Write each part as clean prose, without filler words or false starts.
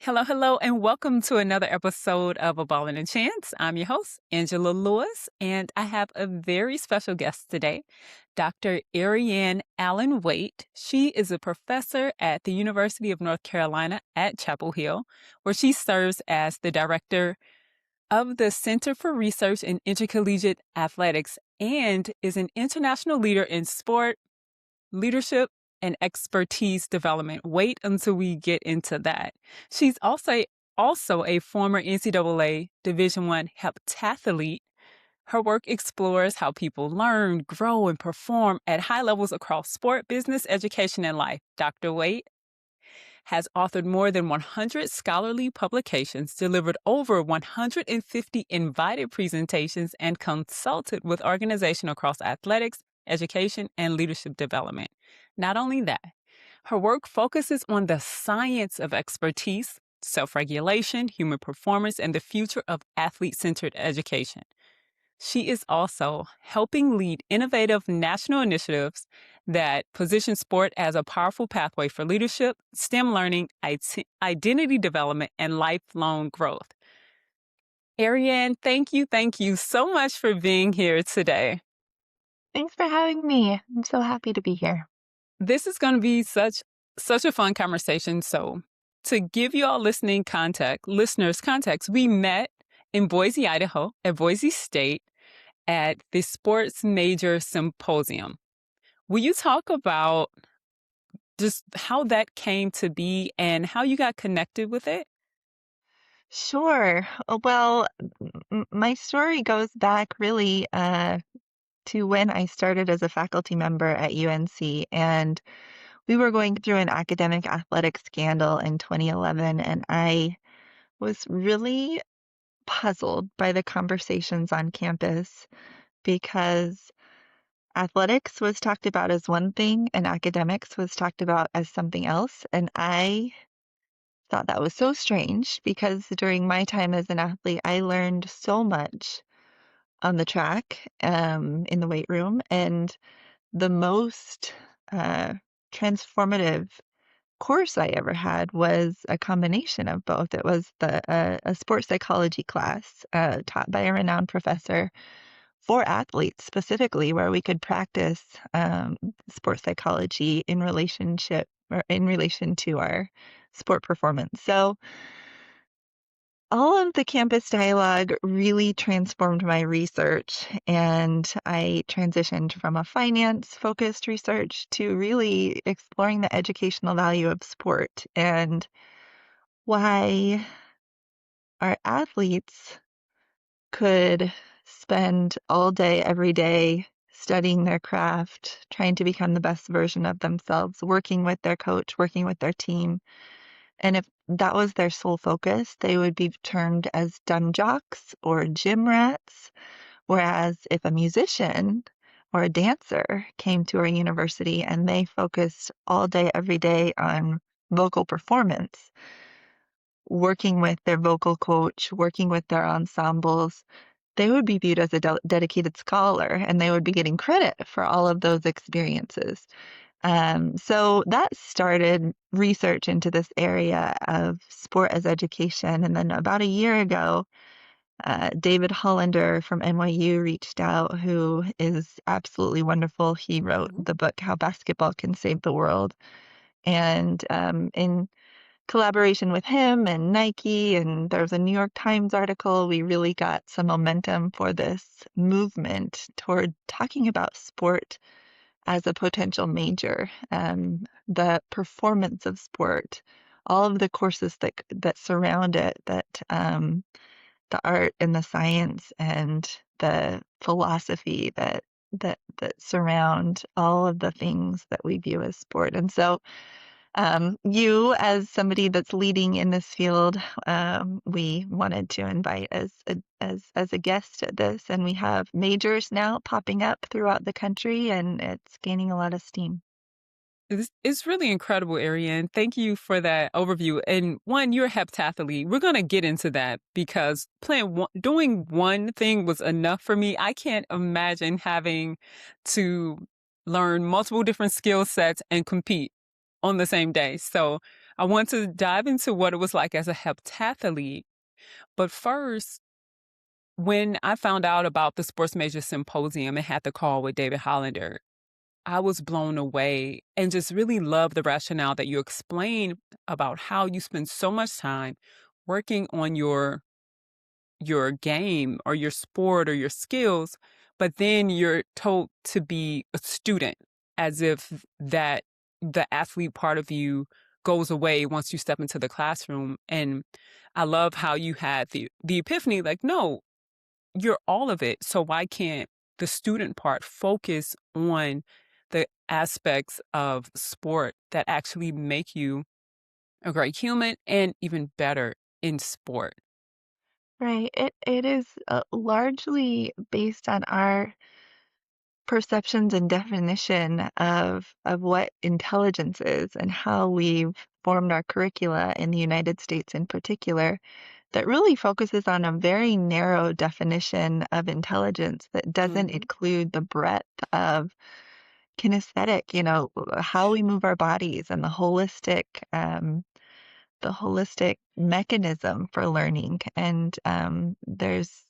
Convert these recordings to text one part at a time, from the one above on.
Hello, hello, and welcome to another episode of A Ball and a Chance. I'm your host, Angela Lewis, and I have a very special guest today, Dr. Erianne Allen-Weight. She is a professor at the University of North Carolina at Chapel Hill, where she serves as the director of the Center for Research in Intercollegiate Athletics and is an international leader in sport, leadership, and expertise development. Wait until we get into that. She's also a former NCAA Division I heptathlete. Her work explores how people learn, grow, and perform at high levels across sport, business, education, and life. Dr. Weight has authored more than 100 scholarly publications, delivered over 150 invited presentations, and consulted with organizations across athletics, education, and leadership development. Not only that, her work focuses on the science of expertise, self-regulation, human performance, and the future of athlete-centered education. She is also helping lead innovative national initiatives that position sport as a powerful pathway for leadership, STEM learning, identity development, and lifelong growth. Erianne, thank you so much for being here today. Thanks for having me. I'm so happy to be here. This is going to be such a fun conversation. So, to give you all listeners context, we met in Boise, Idaho, at Boise State at the Sports Major Symposium. Will you talk about just how that came to be and how you got connected with it? Sure. Well, my story goes back really to when I started as a faculty member at UNC, and we were going through an academic athletic scandal in 2011, and I was really puzzled by the conversations on campus because athletics was talked about as one thing and academics was talked about as something else, and I thought that was so strange because during my time as an athlete, I learned so much on the track, in the weight room, and the most transformative course I ever had was a combination of both. It was a sports psychology class taught by a renowned professor for athletes specifically, where we could practice sports psychology in relation to our sport performance. So all of the campus dialogue really transformed my research, and I transitioned from a finance-focused research to really exploring the educational value of sport and why our athletes could spend all day, every day studying their craft, trying to become the best version of themselves, working with their coach, working with their team. And if that was their sole focus, they would be termed as dumb jocks or gym rats. Whereas if a musician or a dancer came to our university and they focused all day, every day on vocal performance, working with their vocal coach, working with their ensembles, they would be viewed as a dedicated scholar and they would be getting credit for all of those experiences. So that started research into this area of sport as education. And then about a year ago, David Hollander from NYU reached out, who is absolutely wonderful. He wrote the book, How Basketball Can Save the World. And in collaboration with him and Nike, and there was a New York Times article, we really got some momentum for this movement toward talking about sport as a potential major, the performance of sport, all of the courses that surround it, that the art and the science and the philosophy that surround all of the things that we view as sport. And so you, as somebody that's leading in this field, we wanted to invite as a guest at this, and we have majors now popping up throughout the country, and it's gaining a lot of steam. It's really incredible, Erianne. Thank you for that overview. And one, you're a heptathlete. We're going to get into that because doing one thing was enough for me. I can't imagine having to learn multiple different skill sets and compete on the same day. So I want to dive into what it was like as a heptathlete. But first, when I found out about the Sports Major Symposium and had the call with David Hollander, I was blown away and just really loved the rationale that you explained about how you spend so much time working on your game or your sport or your skills, but then you're told to be a student as if that the athlete part of you goes away once you step into the classroom. And I love how you had the epiphany like, no, you're all of it. So why can't the student part focus on the aspects of sport that actually make you a great human and even better in sport? Right. It is largely based on our perceptions and definition of what intelligence is and how we've formed our curricula in the United States in particular that really focuses on a very narrow definition of intelligence that doesn't Mhm. include the breadth of kinesthetic, how we move our bodies and the holistic mechanism for learning. And there's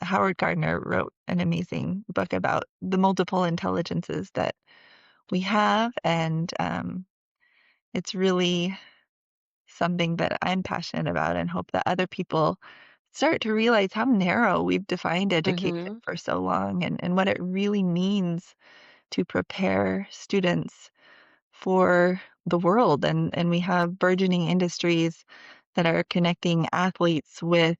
Howard Gardner wrote an amazing book about the multiple intelligences that we have, and it's really something that I'm passionate about and hope that other people start to realize how narrow we've defined education Mhm. for so long and what it really means to prepare students for the world. And we have burgeoning industries that are connecting athletes with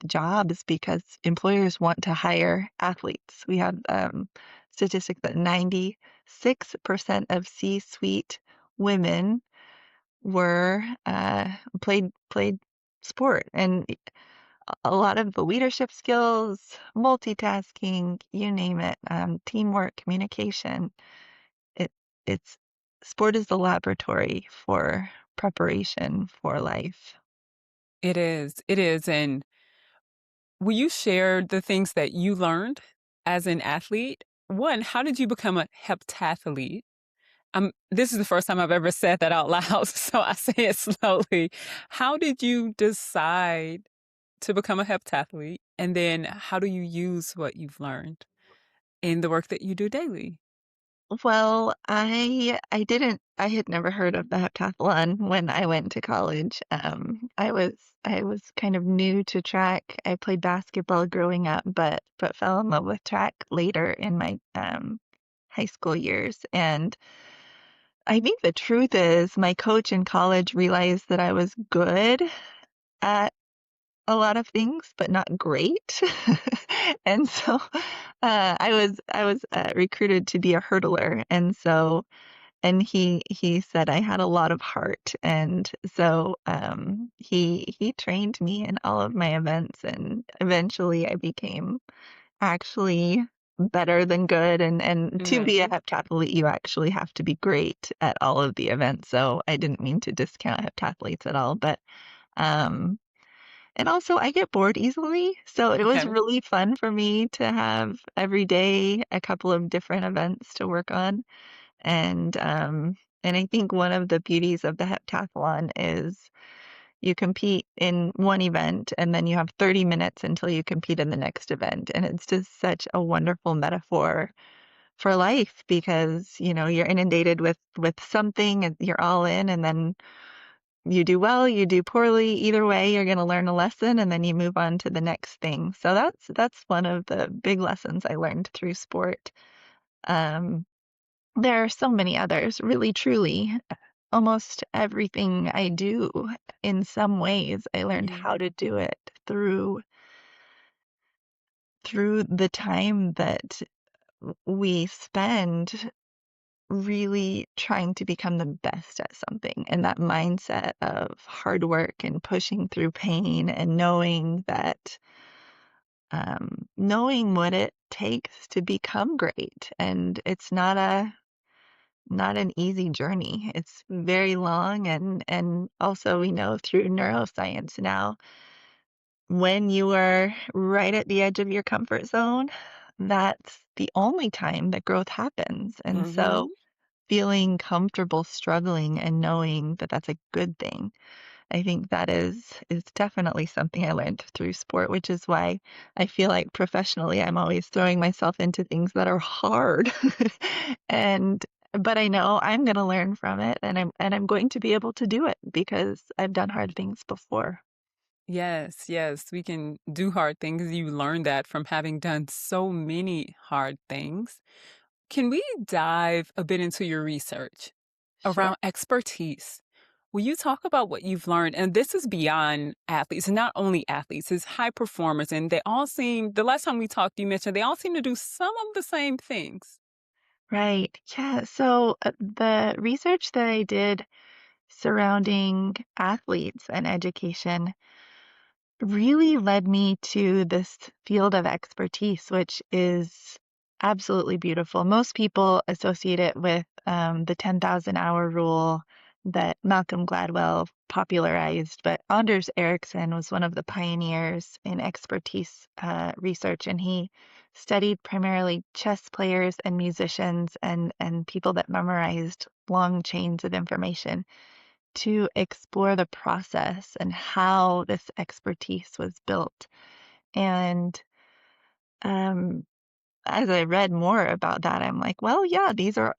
jobs because employers want to hire athletes. We have statistics that 96% of C-suite women were played sport, and a lot of the leadership skills, multitasking, you name it, teamwork, communication. It it's sport is the laboratory for preparation for life. It is. It is. And will you share the things that you learned as an athlete? One, how did you become a heptathlete? This is the first time I've ever said that out loud, so I say it slowly. How did you decide to become a heptathlete? And then how do you use what you've learned in the work that you do daily? Well, I had never heard of the heptathlon when I went to college. I was kind of new to track. I played basketball growing up, but fell in love with track later in my high school years. And I think the truth is my coach in college realized that I was good at a lot of things, but not great. And so I was recruited to be a hurdler, and he said I had a lot of heart, and so he trained me in all of my events, and eventually I became actually better than good. And to be a Mhm. heptathlete, you actually have to be great at all of the events. So I didn't mean to discount heptathletes at all, but um and also, I get bored easily, so it was Okay. really fun for me to have every day a couple of different events to work on. And and I think one of the beauties of the heptathlon is you compete in one event and then you have 30 minutes until you compete in the next event. And it's just such a wonderful metaphor for life because, you're inundated with something and you're all in, and then you do well, you do poorly. Either way, you're going to learn a lesson and then you move on to the next thing. So that's one of the big lessons I learned through sport. Um, there are so many others, really, truly. Almost everything I do, in some ways, I learned how Mhm. to do it through the time that we spend really trying to become the best at something, and that mindset of hard work and pushing through pain and knowing what it takes to become great. And it's not an easy journey. It's very long, and also we know through neuroscience now when you are right at the edge of your comfort zone, that's the only time that growth happens. And so Mhm. feeling comfortable struggling and knowing that that's a good thing. I think that is definitely something I learned through sport, which is why I feel like professionally I'm always throwing myself into things that are hard. And but I know I'm going to learn from it and I'm going to be able to do it because I've done hard things before. Yes, yes, we can do hard things. You learn that from having done so many hard things. Can we dive a bit into your research Sure. around expertise? Will you talk about what you've learned? And this is beyond athletes, and not only athletes, it's high performers. And they all seem, the last time we talked, you mentioned they all seem to do some of the same things. Right. Yeah. So the research that I did surrounding athletes and education really led me to this field of expertise, which is absolutely beautiful. Most people associate it with the 10,000 hour rule that Malcolm Gladwell popularized, but Anders Ericsson was one of the pioneers in expertise research, and he studied primarily chess players and musicians and people that memorized long chains of information to explore the process and how this expertise was built. And um, as I read more about that, I'm like, well, yeah, these are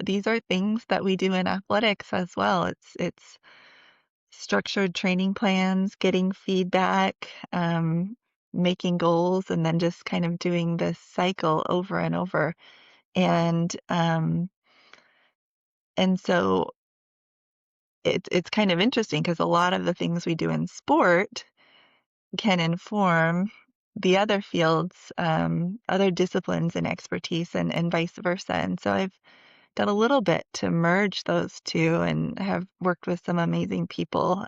things that we do in athletics as well. It's structured training plans, getting feedback, making goals, and then just kind of doing this cycle over and over. And so it's kind of interesting because a lot of the things we do in sport can inform the other fields, other disciplines and expertise and vice versa. And so I've done a little bit to merge those two and have worked with some amazing people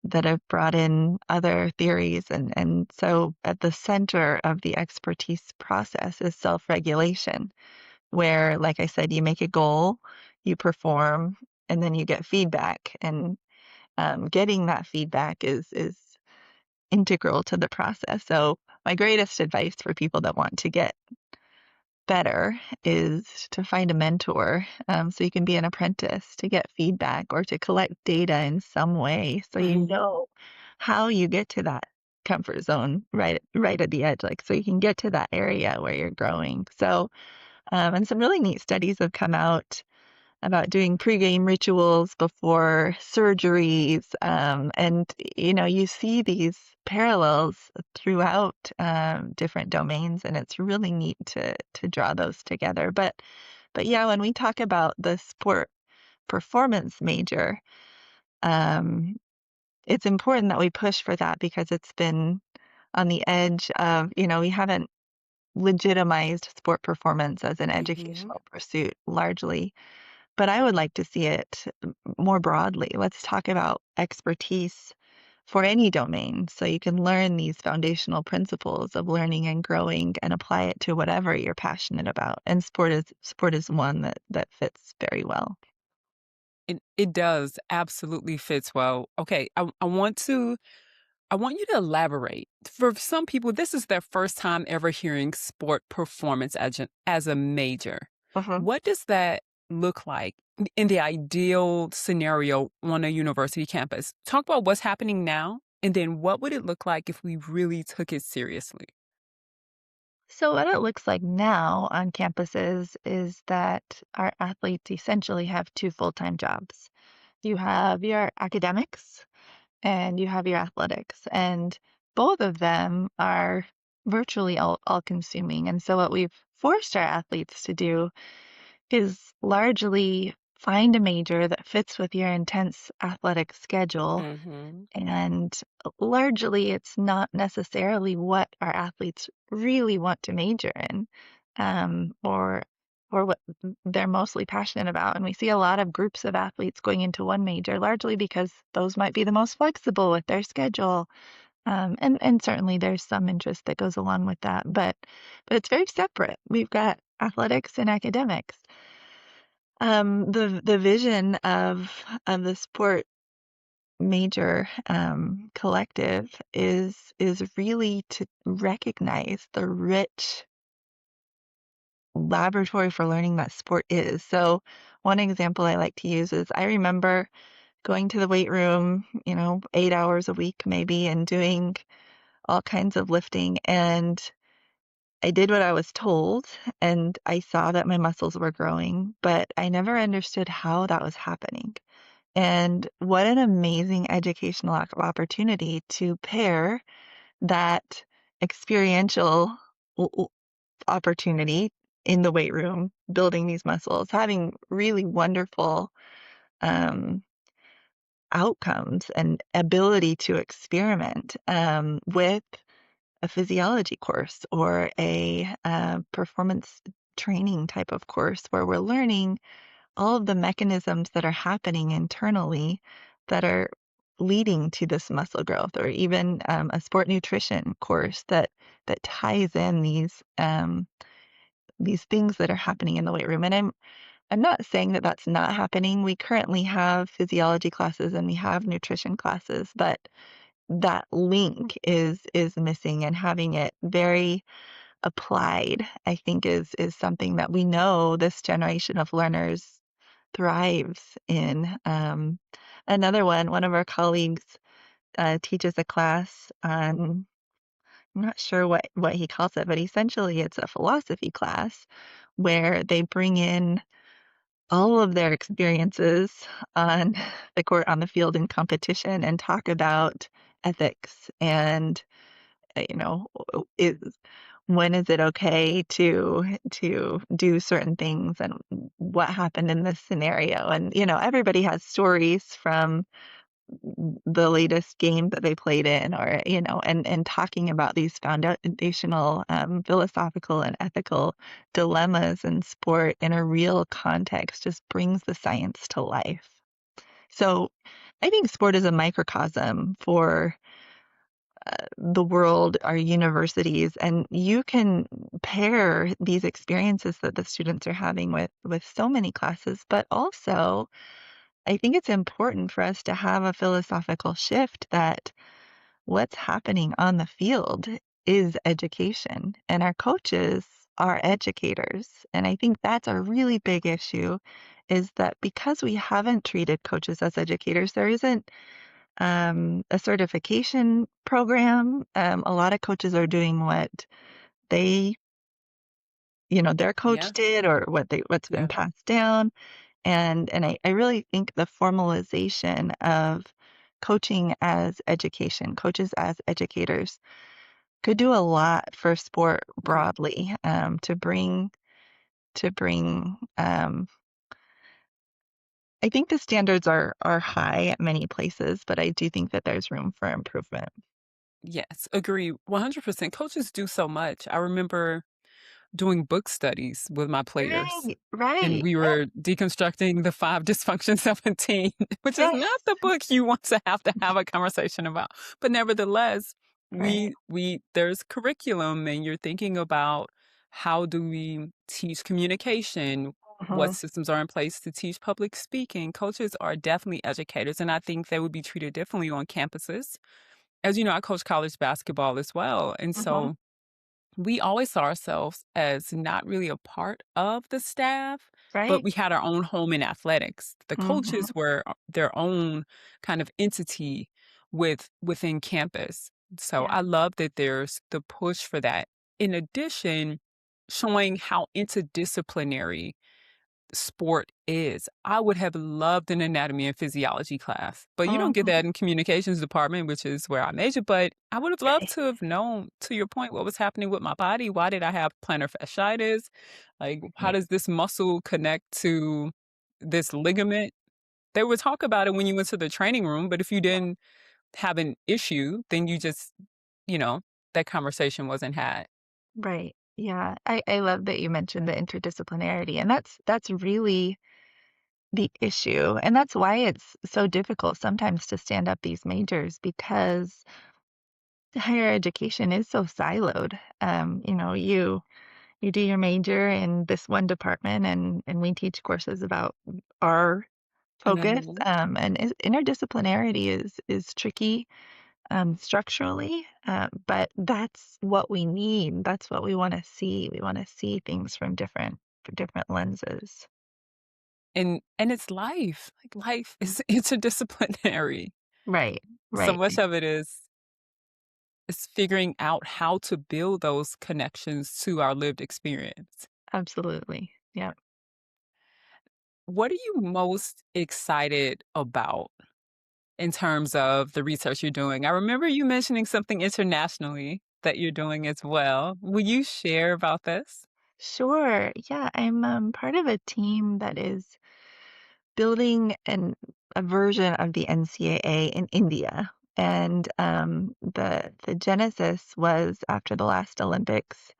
that have brought in other theories. And so at the center of the expertise process is self-regulation, where, like I said, you make a goal, you perform, and then you get feedback. And getting that feedback is integral to the process. So my greatest advice for people that want to get better is to find a mentor, so you can be an apprentice, to get feedback or to collect data in some way so you know how you get to that comfort zone right at the edge, like so you can get to that area where you're growing. So and some really neat studies have come out about doing pregame rituals before surgeries. And, you see these parallels throughout different domains, and it's really neat to draw those together. But yeah, when we talk about the sport performance major, um, it's important that we push for that because it's been on the edge of, we haven't legitimized sport performance as an Hmm. educational pursuit largely, but I would like to see it more broadly. Let's talk about expertise for any domain so you can learn these foundational principles of learning and growing and apply it to whatever you're passionate about. And sport is one that fits very well. It does absolutely fits well. Okay, I want you to elaborate. For some people, this is their first time ever hearing sport performance as a major. Mhm. What does that look like in the ideal scenario on a university campus? Talk about what's happening now, and then what would it look like if we really took it seriously? So what it looks like now on campuses is that our athletes essentially have two full-time jobs. You have your academics and you have your athletics. And both of them are virtually all consuming. And so what we've forced our athletes to do is largely find a major that fits with your intense athletic schedule. Hmm. And largely it's not necessarily what our athletes really want to major in, or what they're mostly passionate about. And we see a lot of groups of athletes going into one major, largely because those might be the most flexible with their schedule. And certainly there's some interest that goes along with that, but it's very separate. We've got athletics and academics. The vision of the sport major collective is really to recognize the rich laboratory for learning that sport is. So one example I like to use is I remember going to the weight room, 8 hours a week maybe, and doing all kinds of lifting. And I did what I was told, and I saw that my muscles were growing, but I never understood how that was happening. And what an amazing educational opportunity to pair that experiential opportunity in the weight room, building these muscles, having really wonderful um, outcomes and ability to experiment with a physiology course or a performance training type of course where we're learning all of the mechanisms that are happening internally that are leading to this muscle growth, or even a sport nutrition course that ties in these things that are happening in the weight room. And I'm not saying that that's not happening. We currently have physiology classes and we have nutrition classes, but that link is missing, and having it very applied, I think is something that we know this generation of learners thrives in. Another one of our colleagues teaches a class on, I'm not sure what he calls it, but essentially it's a philosophy class where they bring in all of their experiences on the court, on the field in competition, and talk about ethics and is when is it okay to do certain things, and what happened in this scenario. And everybody has stories from the latest game that they played in, or and talking about these foundational philosophical and ethical dilemmas in sport in a real context just brings the science to life. So I think sport is a microcosm for the world, our universities, and you can pair these experiences that the students are having with so many classes. But also, I think it's important for us to have a philosophical shift that what's happening on the field is education, and our coaches are educators. And I think that's a really big issue, is that because we haven't treated coaches as educators, there isn't a certification program. A lot of coaches are doing what they, their coach Yeah, did, or what's been yeah. passed down. And I really think the formalization of coaching as education, coaches as educators, could do a lot for sport Agree. broadly, to bring. I think the standards are high at many places, but I do think that there's room for improvement. Yes, agree. 100%. Coaches do so much. I remember doing book studies with my players, Right, and right. we Yep, were deconstructing the 5 dysfunctions of a teen, which is not yes. the book you want to have a conversation about. But nevertheless, Right. we there's curriculum, and you're thinking about how do we teach communication, what Mhm, systems are in place to teach public speaking. Coaches are definitely educators, and I think they would be treated differently on campuses. As you know, I coach college basketball as well, and mhm. so we always saw ourselves as not really a part of the staff, but Right. we had our own home in athletics. The Mhm. coaches were their own kind of entity within campus. So Yeah. I love that there's the push for that. In addition, showing how interdisciplinary sport is. I would have loved an anatomy and physiology class, but you don't get that Mhm. in communications department, which is where I majored. But I would have loved Right. to have known, to your point, what was happening with my body. Why did I have plantar fasciitis? Like, how Right. does this muscle connect to this ligament? They would talk about it when you went to the training room, but if you didn't have an issue, then you just, you know, that conversation wasn't had. Right. Yeah. I love that you mentioned the interdisciplinarity, and that's really the issue. And that's why it's so difficult sometimes to stand up these majors, because higher education is so siloed. You do your major in this one department, and we teach courses about our focus. Mhm. And interdisciplinarity is tricky. structurally, but that's what we need. That's what we want to see. We want to see things from different lenses. And it's life. Like, life is interdisciplinary. Right, So right. much of it is figuring out how to build those connections to our lived experience. Absolutely. Yeah. What are you most excited about in terms of the research you're doing? I remember you mentioning something internationally that you're doing as well. Will you share about this? Sure. Yeah, I'm part of a team that is building a version of the NCAA in India. And the genesis was after the last Olympics.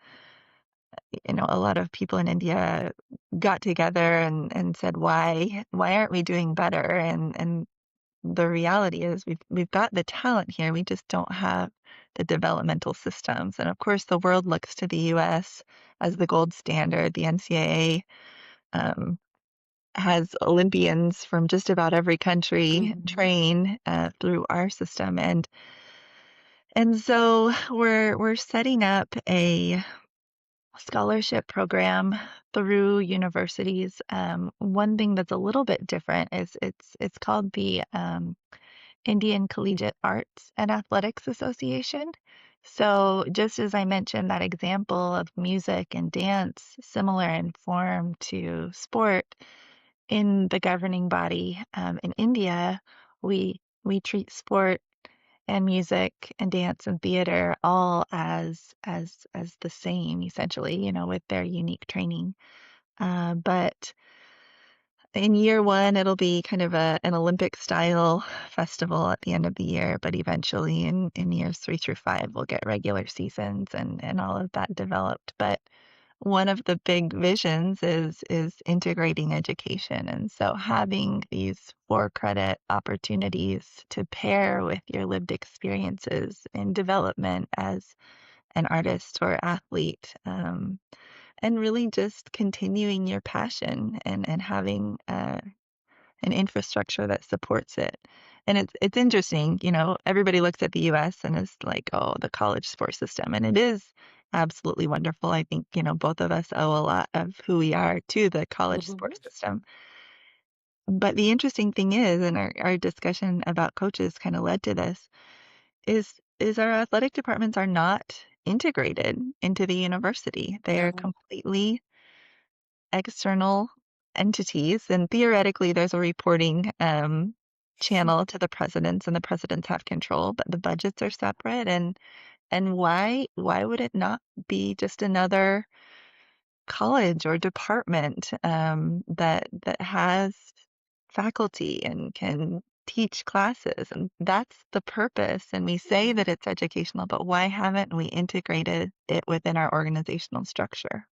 A lot of people in India got together and said, why aren't we doing better? And the reality is we've got the talent here. We just don't have the developmental systems. And of course, the world looks to the US as the gold standard. The NCAA um, has Olympians from just about every country Mhm. train through our system, and so we're setting up a scholarship program through universities. One thing that's a little bit different is it's called the Indian Collegiate Arts and Athletics Association. So just as I mentioned that example of music and dance, similar in form to sport, in the governing body in India, we treat sport and music and dance and theater all as the same, essentially, with their unique training. But in year one, it'll be kind of an Olympic style festival at the end of the year, but eventually in years 3 through 5, we'll get regular seasons and all of that developed. But one of the big visions is integrating education. And so having these 4 credit opportunities to pair with your lived experiences in development as an artist or athlete, and really just continuing your passion and having an infrastructure that supports it. And it's interesting, everybody looks at the US and is like, oh, the college sports system. And it is absolutely wonderful. I think, both of us owe a lot of who we are to the college Mhm. sports system. But the interesting thing is, and our discussion about coaches kind of led to this, is our athletic departments are not integrated into the university. They are No. completely external entities, and theoretically, there's a reporting channel to the presidents, and the presidents have control, but the budgets are separate. And why would it not be just another college or department that has faculty and can teach classes? And that's the purpose. And we say that it's educational, but why haven't we integrated it within our organizational structure?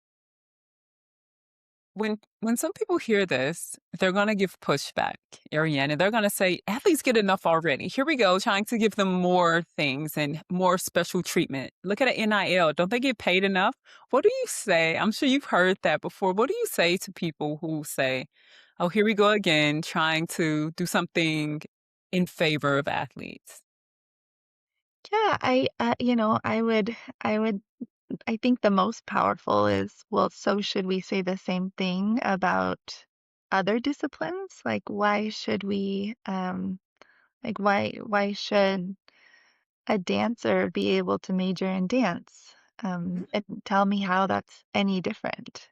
When some people hear this, they're gonna give pushback, Ariana. They're gonna say, athletes get enough already. Here we go, trying to give them more things and more special treatment. Look at an NIL. Don't they get paid enough? What do you say? I'm sure you've heard that before. What do you say to people who say, oh, here we go again, trying to do something in favor of athletes? Yeah, I think the most powerful is, well, so should we say the same thing about other disciplines? Like, why should we, why should a dancer be able to major in dance? And tell me how that's any different.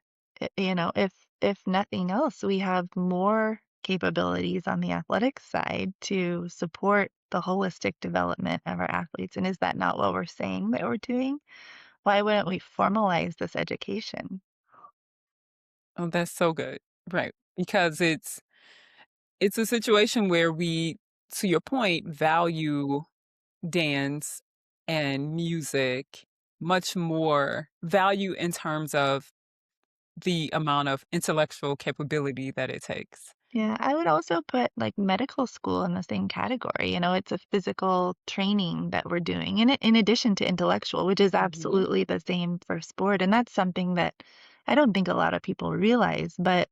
If nothing else, we have more capabilities on the athletics side to support the holistic development of our athletes. And is that not what we're saying that we're doing? Why wouldn't we formalize this education? Oh, that's so good. Right. Because it's a situation where we, to your point, value dance and music much more value in terms of the amount of intellectual capability that it takes. Yeah, I would also put like medical school in the same category. It's a physical training that we're doing in addition to intellectual, which is Mhm. absolutely the same for sport. And that's something that I don't think a lot of people realize, but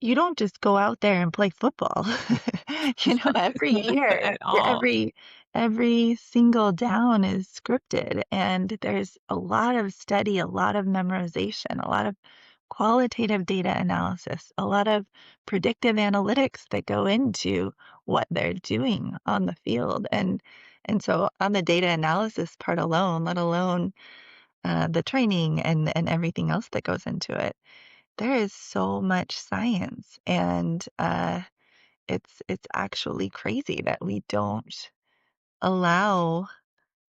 you don't just go out there and play football. Every year, At all. every single down is scripted, and there's a lot of study, a lot of memorization, a lot of qualitative data analysis, a lot of predictive analytics that go into what they're doing on the field. And so on the data analysis part alone, let alone the training and everything else that goes into it, there is so much science, and it's actually crazy that we don't allow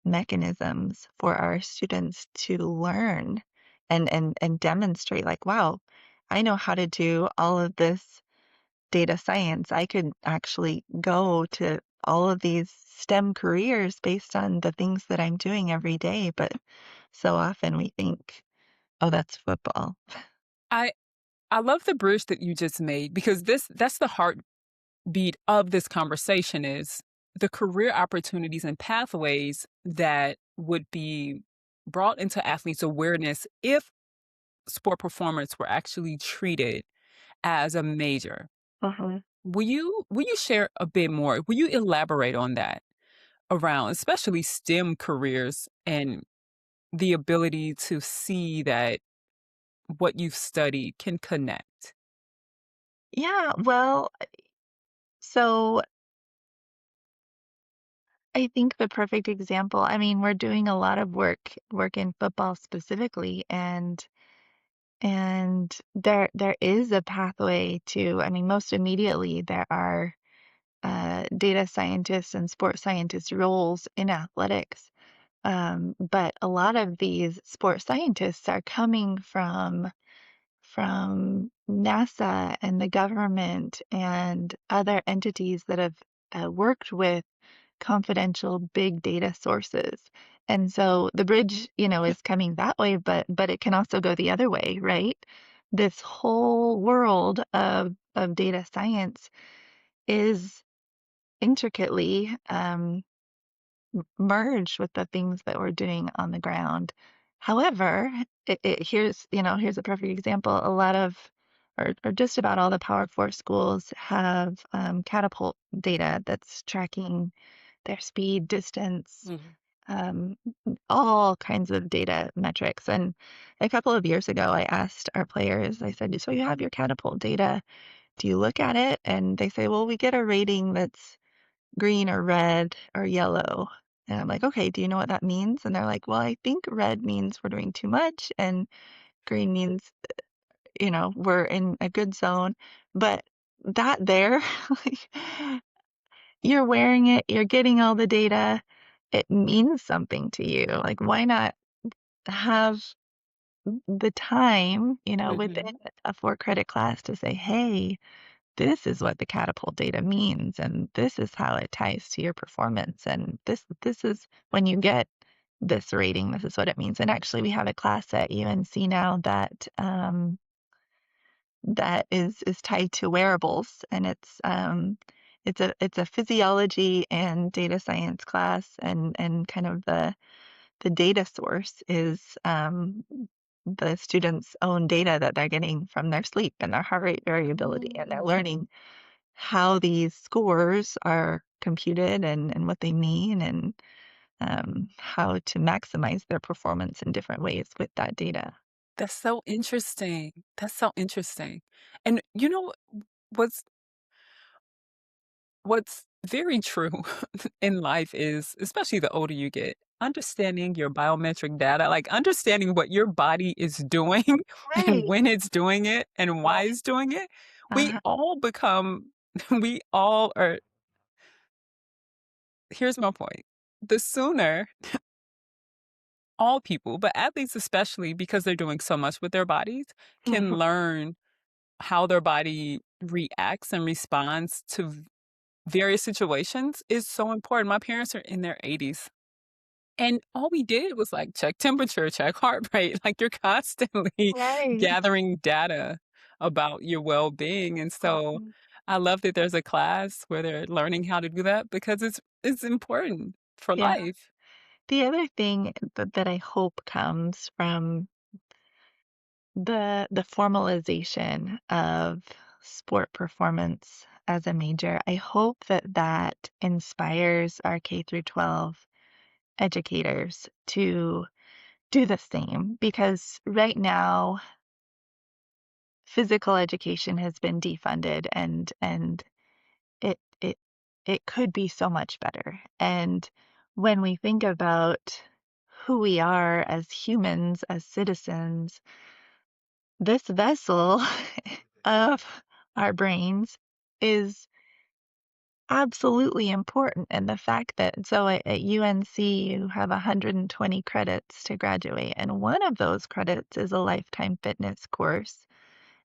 mechanisms for our students to learn and demonstrate like, wow, I know how to do all of this data science. I could actually go to all of these STEM careers based on the things that I'm doing every day. But so often we think, oh, that's football. I I love the bridge that you just made because that's the heartbeat of this conversation is the career opportunities and pathways that would be brought into athletes' awareness if sport performance were actually treated as a major. Uh-huh. Will you share a bit more? Will you elaborate on that around especially STEM careers and the ability to see that what you've studied can connect? Yeah, well, so I think the perfect example, I mean, we're doing a lot of work in football specifically, and there is a pathway to, I mean, most immediately there are data scientists and sports scientist roles in athletics. But a lot of these sports scientists are coming from NASA and the government and other entities that have worked with confidential big data sources. And so the bridge, is coming that way, but it can also go the other way, right? This whole world of data science is intricately merged with the things that we're doing on the ground. However, here's a perfect example. A lot of, or just about all the Power Four schools have catapult data that's tracking their speed, distance, Mhm. um, all kinds of data metrics. And a couple of years ago, I asked our players, I said, so you have your catapult data. Do you look at it? And they say, well, we get a rating that's green or red or yellow. And I'm like, okay, do you know what that means? And they're like, well, I think red means we're doing too much and green means, we're in a good zone. But that there, like, you're wearing it, you're getting all the data. It means something to you. Like, why not have the time, within Mhm. a 4 credit class to say, hey, this is what the catapult data means, and this is how it ties to your performance, and this is when you get this rating, this is what it means. And actually, we have a class at UNC now that is tied to wearables, and it's a physiology and data science class, and kind of the data source is the students' own data that they're getting from their sleep and their heart rate variability, and they're Mm. learning how these scores are computed and what they mean, and how to maximize their performance in different ways with that data. That's so interesting. That's so interesting. And you know what's what's very true in life is, especially the older you get, understanding your biometric data, like understanding what your body is doing and Right. when it's doing it and why Right. it's doing it. We Uh, all become, we all are, here's my point. The sooner all people, but athletes especially, because they're doing so much with their bodies, can mhm. learn how their body reacts and responds to various situations is so important. My parents are in their 80s. And all we did was like check temperature, check heart rate. Like you're constantly Right. gathering data about your well being. And so Mhm. I love that there's a class where they're learning how to do that because it's important for Yeah. life. The other thing that I hope comes from the formalization of sport performance as a major. I hope that that inspires our K through 12 educators to do the same because right now physical education has been defunded and it it it could be so much better. And when we think about who we are as humans, as citizens, this vessel of our brains is absolutely important. And the fact that so at UNC you have 120 credits to graduate, and one of those credits is a lifetime fitness course.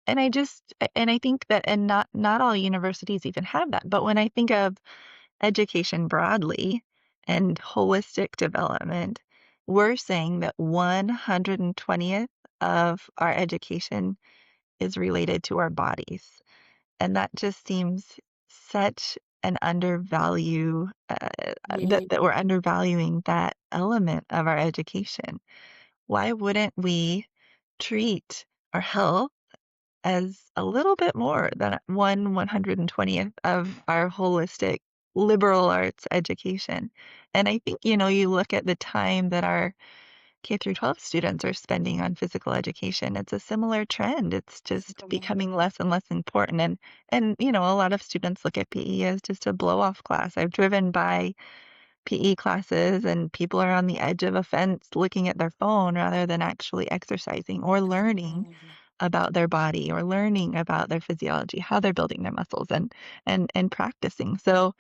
And I think that and not all universities even have that. But when I think of education broadly and holistic development, we're saying that 120th of our education is related to our bodies. And that just seems such an undervalue, Yeah. that we're undervaluing that element of our education. Why wouldn't we treat our health as a little bit more than 1/120th of our holistic liberal arts education? And I think, you look at the time that our K through 12 students are spending on physical education. It's a similar trend. It's just becoming less and less important. And a lot of students look at PE as just a blow off class. I've driven by PE classes and people are on the edge of a fence looking at their phone rather than actually exercising or learning about their body or learning about their physiology, how they're building their muscles and practicing. So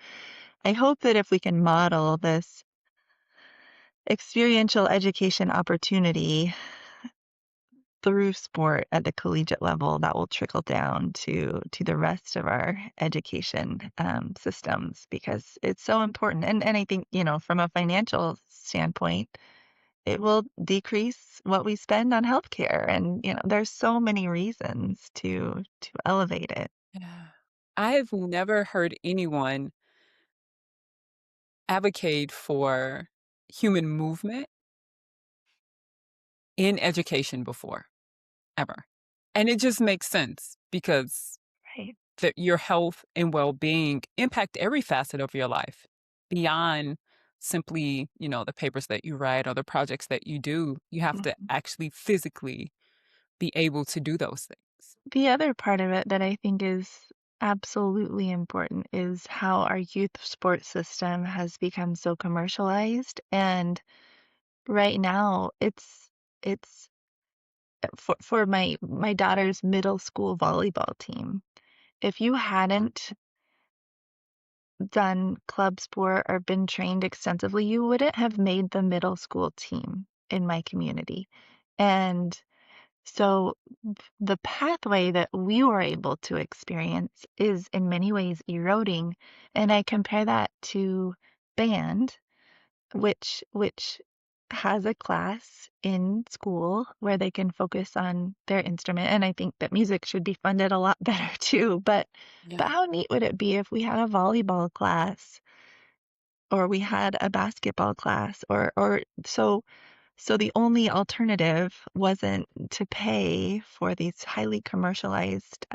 I hope that if we can model this experiential education opportunity through sport at the collegiate level, that will trickle down to the rest of our education systems because it's so important. And I think, from a financial standpoint, it will decrease what we spend on healthcare. And, there's so many reasons to elevate it. Yeah. I've never heard anyone advocate for human movement in education before, ever. And it just makes sense because Right. that your health and well-being impact every facet of your life beyond simply, the papers that you write or the projects that you do. You have to Mhm. actually physically be able to do those things. The other part of it that I think is absolutely important is how our youth sports system has become so commercialized. And right now, it's for my daughter's middle school volleyball team. If you hadn't done club sport or been trained extensively, you wouldn't have made the middle school team in my community. And so the pathway that we were able to experience is in many ways eroding. And I compare that to band, which has a class in school where they can focus on their instrument. And I think that music should be funded a lot better too. But Yeah. how neat would it be if we had a volleyball class or we had a basketball class or so the only alternative wasn't to pay for these highly commercialized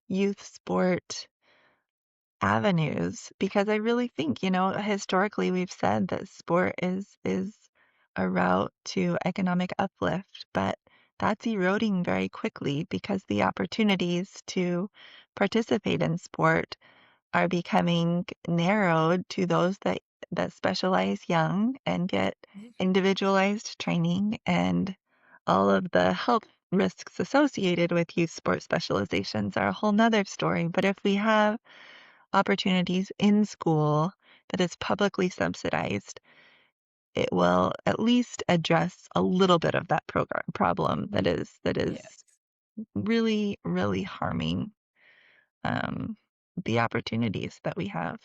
youth sport avenues because I really think, historically we've said that sport is a route to economic uplift, but that's eroding very quickly because the opportunities to participate in sport are becoming narrowed to those that specialize young and get individualized training and all of the health risks associated with youth sport specializations are a whole nother story. But if we have opportunities in school that is publicly subsidized, it will at least address a little bit of that program problem that is Yes. really, really harming um, the opportunities that we have.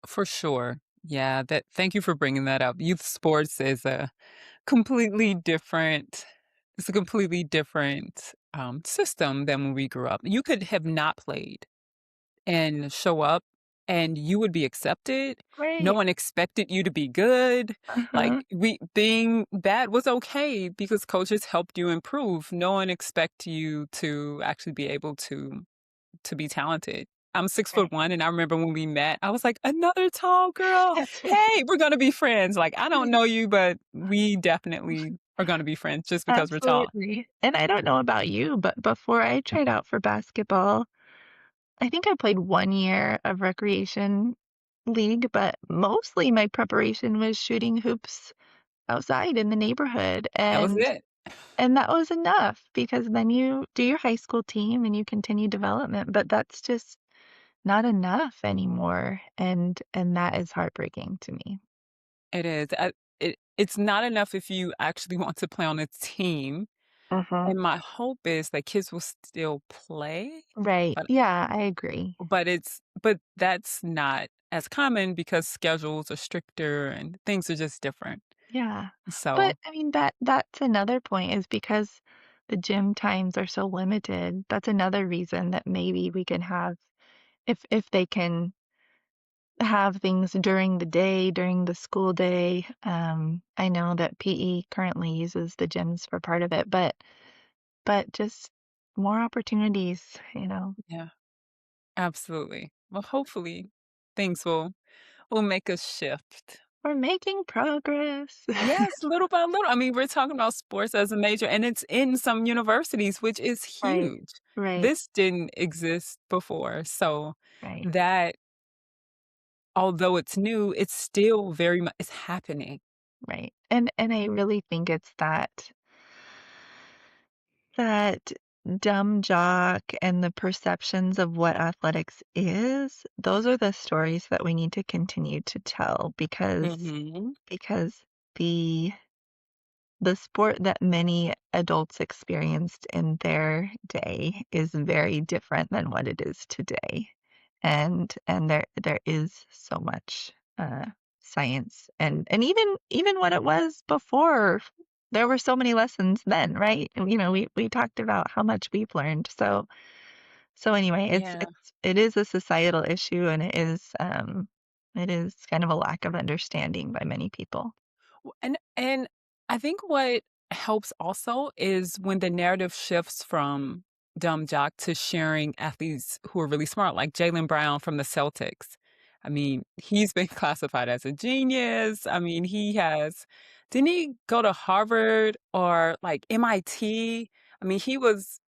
For sure. Yeah, that thank you for bringing that up. Youth sports is a completely different it's a completely different system than when we grew up. You could have not played and show up and you would be accepted. No Right. one expected you to be good. Like Uh-huh. we being bad was okay because coaches helped you improve. No one expect you to actually be able to be talented. I'm six Right. foot one, and I remember when we met, I was like, "Another tall girl. Hey, we're gonna be friends." Like, I don't know you, but we definitely are gonna be friends just because we're tall. Absolutely. And I don't know about you, but before I tried out for basketball, I think I played 1 year of recreation league, but mostly my preparation was shooting hoops outside in the neighborhood, That was and it. that was enough because then you do your high school team and you continue development, but that's just not enough anymore, and that is heartbreaking to me. It is. It's not enough if you actually want to play on a team, Mhm. and my hope is that kids will still play, Right. but Yeah, I agree. but that's not as common because schedules are stricter and things are just different. Yeah. But So, I mean that's another point is because the gym times are so limited. That's another reason that maybe we can have if they can have things during the day, during the school day. I know that PE currently uses the gyms for part of it, but just more opportunities, you know. yeah, absolutely. Well, hopefully things will make a shift. We're making progress. Yes, little by little. I mean, we're talking about sports as a major, and it's in some universities, which is Right. huge. Right. This didn't exist before. So Right. that, although it's new, it's still very much it's happening. Right. And I really think it's that dumb jock and the perceptions of what athletics is, those are the stories that we need to continue to tell Mhm. because the the sport that many adults experienced in their day is very different than what it is today. And there is so much science and even what it was before, there were so many lessons then, right? And, you know, we talked about how much we've learned. So anyway, Yeah. it is a societal issue and it is kind of a lack of understanding by many people. And I think what helps also is when the narrative shifts from dumb jock to sharing athletes who are really smart, like Jalen Brown from the Celtics. I mean, he's been classified as a genius. I mean, didn't he go to Harvard or like MIT? I mean, he was,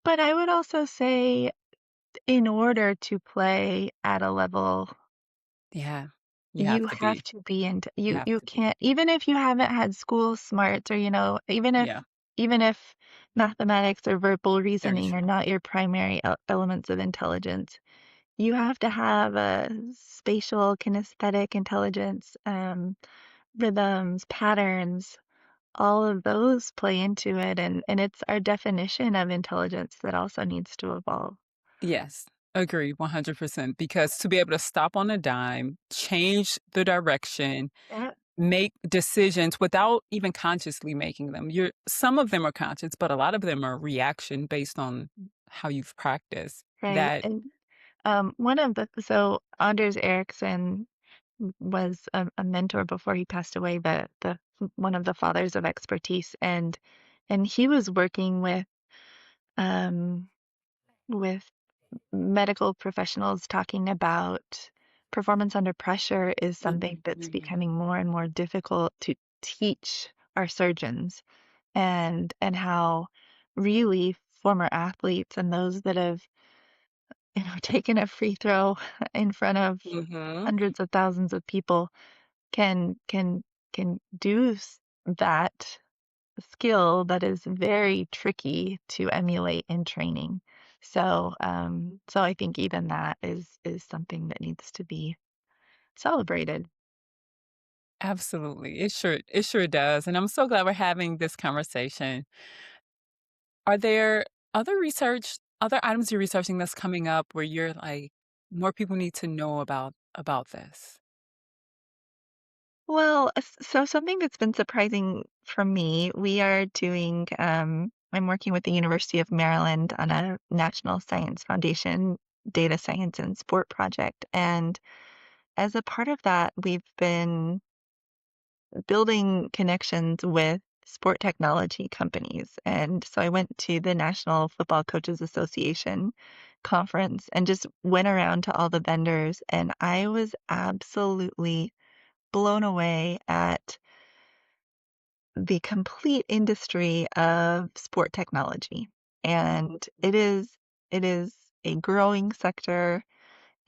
But I would also say in order to play at a level, yeah, you have you to have be, to be into you you have you to be. can't even if you haven't had school smarts or, you know, Yeah, even if mathematics or verbal very reasoning are true. not your primary elements of intelligence, you have to have a spatial kinesthetic intelligence, rhythms, patterns, all of those play into it, and it's our definition of intelligence that also needs to evolve. Yes, agree 100% because to be able to stop on a dime, change the direction, Yeah. make decisions without even consciously making them. Some of them are conscious, but a lot of them are reaction based on how you've practiced. Right. That And one of the so Anders Ericsson was a mentor before he passed away, the one of the fathers of expertise, and he was working um, with medical professionals talking about performance under pressure is something that's mhm, becoming more and more difficult to teach our surgeons, and how really former athletes and those that have, you know, taken a free throw in front of mhm. hundreds of thousands of people can can can do that skill that is very tricky to emulate in training. So I think even that is something that needs to be celebrated. Absolutely. It sure does. And I'm so glad we're having this conversation. Are there other items you're researching that's coming up where you're like, more people need to know about this? Well, so something that's been surprising for me, we are doing, I'm working with the University of Maryland on a National Science Foundation data science and sport project. And as a part of that, we've been building connections with sport technology companies. And so I went to the National Football Coaches Association conference and just went around to all the vendors, and I was absolutely blown away at the complete industry of sport technology. And it is a growing sector.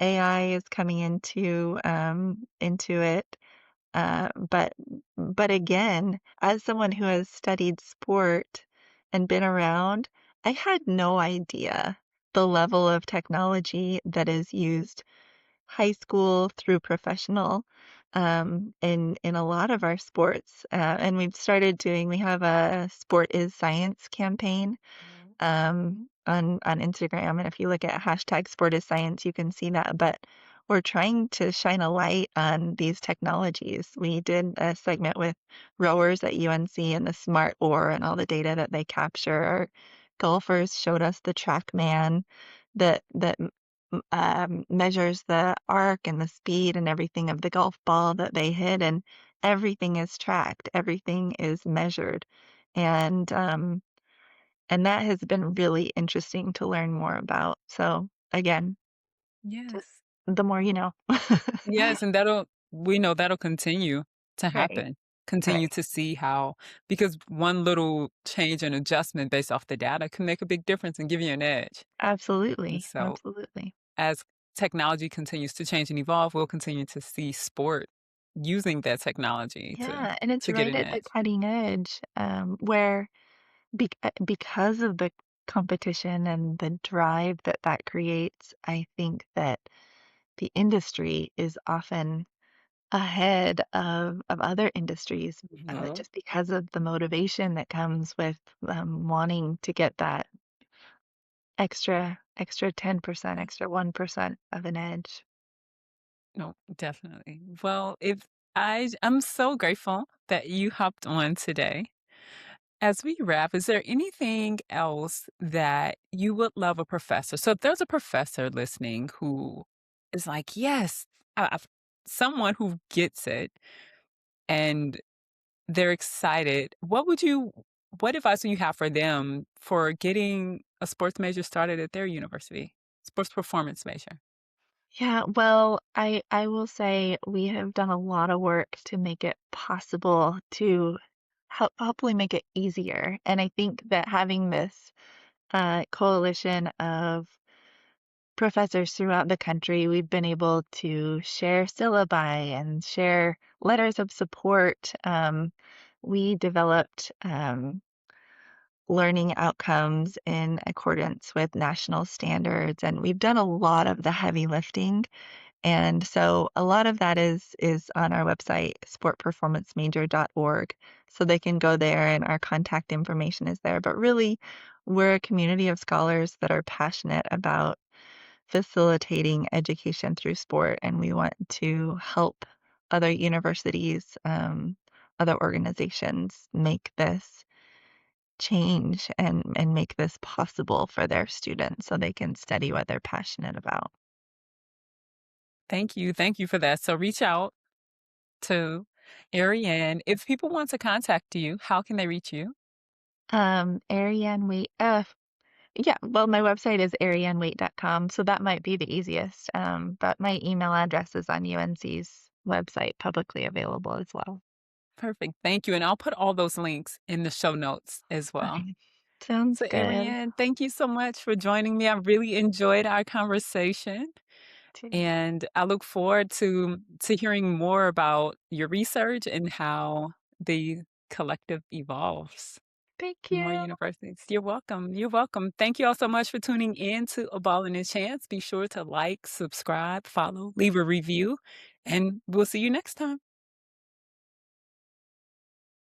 AI is coming into it. But again, as someone who has studied sport and been around, I had no idea the level of technology that is used high school through professional, in a lot of our sports. And we have a Sport is Science campaign Mhm. on Instagram, and if you look at hashtag Sport is Science, you can see that. But we're trying to shine a light on these technologies. We did a segment with rowers at UNC and the smart oar and all the data that they capture. Our golfers showed us the TrackMan that measures the arc and the speed and everything of the golf ball that they hit, and everything is tracked, everything is measured. And and that has been really interesting to learn more about. So again, just Yes. the more you know. Yes, and we know that'll continue to Right, happen. Continue right. to see how because one little change and adjustment based off the data can make a big difference and give you an edge. And Absolutely, so absolutely. as technology continues to change and evolve, we'll continue to see sport using that technology Yeah, and it's to get right an at the edge. cutting edge, where because of the competition and the drive that that creates, I think that the industry is often ahead of other industries, Mhm. just because of the motivation that comes with, wanting to get that extra 10%, extra 1% of an edge. No, definitely. Well, if I'm so grateful that you hopped on today. As we wrap, is there anything else that you would love a professor? So if there's a professor listening who is like, yes, someone who gets it and they're excited, what advice would you have for them for getting a sports major started at their university? Sports performance major. Yeah, well, I will say we have done a lot of work to make it possible to hopefully make it easier. And I think that having this coalition of professors throughout the country, we've been able to share syllabi and share letters of support. We developed learning outcomes in accordance with national standards, and we've done a lot of the heavy lifting. And so a lot of that is on our website, sportperformancemajor.org. So they can go there and our contact information is there. But really, we're a community of scholars that are passionate about facilitating education through sport, and we want to help other universities, other organizations make this change and make this possible for their students so they can study what they're passionate about. Thank you. Thank you for that. So reach out to Ariane. If people want to contact you, how can they reach you? Arianne Weight, yeah, well, my website is arianneweight.com, so that might be the easiest. But my email address is on UNC's website, publicly available as well. Perfect. Thank you. And I'll put all those links in the show notes as well. Okay, sounds So, good. Ariane, thank you so much for joining me. I really enjoyed our conversation, Too. and I look forward to hearing more about your research and how the collective evolves. Thank More you. universities. You're welcome. You're welcome. Thank you all so much for tuning in to A Ball and a Chance. Be sure to like, subscribe, follow, leave a review, and we'll see you next time.